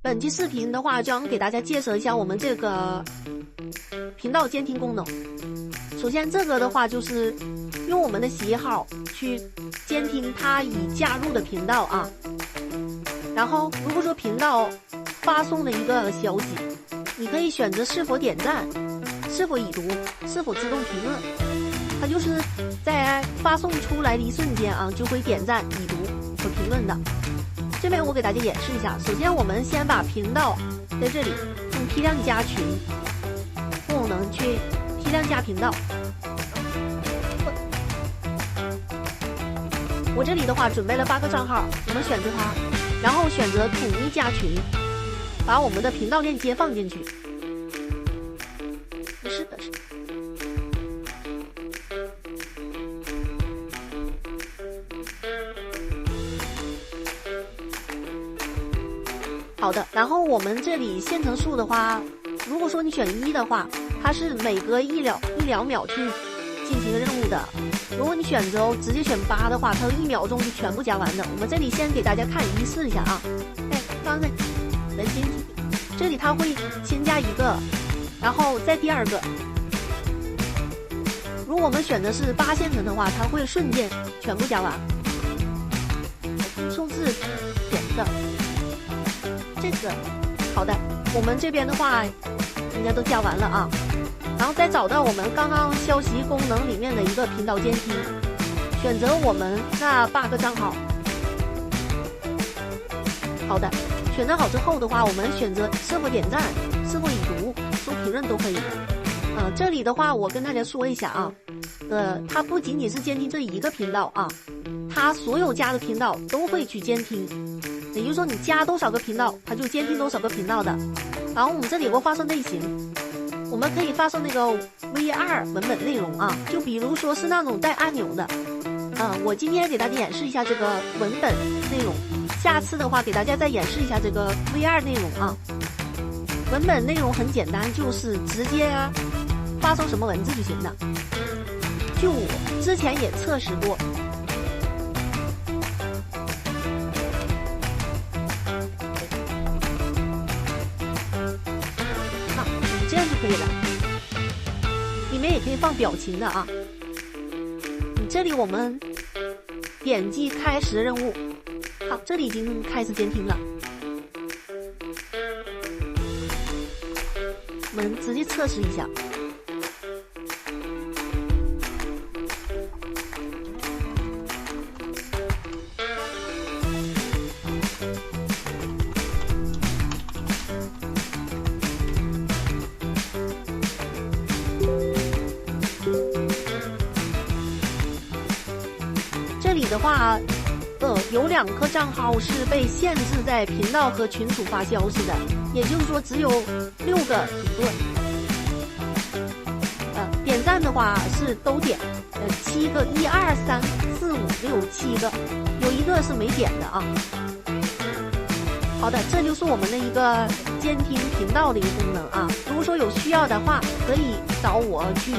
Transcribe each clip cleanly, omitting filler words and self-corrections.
本期视频的话，将给大家介绍一下我们这个频道监听功能。首先，这个的话就是用我们的喜好去监听它已加入的频道啊。然后，如果说频道发送了一个消息，你可以选择是否点赞、是否已读、是否自动评论。它就是在发送出来的一瞬间啊，就会点赞、已读和评论的。这边我给大家演示一下。首先，我们先把频道在这里用批量加群功能去批量加频道。我这里的话准备了8个账号，我们选择它，然后选择统一加群，把我们的频道链接放进去。是的，是的。好的，然后我们这里线程数的话，如果说你选1的话，它是每隔一两秒去进行任务的。如果你选择直接选8的话，它1秒钟就全部加完的。我们这里先给大家看一试一下啊。刚才人先这里它会先加1个，然后再第2个。如果我们选的是8线程的话，它会瞬间全部加完。数字点的。这个好的，我们这边的话应该都加完了啊。然后再找到我们刚刚消息功能里面的一个频道监听，选择我们那8个账号。好的，选择好之后的话，我们选择是否点赞、是否已读、收评论都可以。这里的话我跟大家说一下啊，它不仅仅是监听这一个频道啊，它所有加的频道都会去监听。也就是说，你加多少个频道，它就监听多少个频道的。然后我们这里有个发送类型，我们可以发送那个 V2 文本内容啊，就比如说是那种带按钮的。我今天给大家演示一下这个文本内容，下次的话给大家再演示一下这个 V2 内容啊。文本内容很简单，就是直接发送什么文字就行了。就我之前也测试过。这样就可以了，里面也可以放表情的啊。这里我们点击开始任务，好，这里已经开始监听了。我们直接测试一下。这里的话，有2个账号是被限制在频道和群组发消息的，也就是说只有6个评论。点赞的话是都点，7个，1、2、3、4、5、6、7个，有1个是没点的啊。好的，这就是我们的一个监听频道的一个功能啊。如果说有需要的话，可以找我去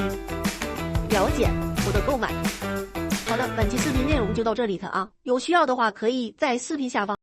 了解或者购买。好的，本期视频内容就到这里了啊，有需要的话可以在视频下方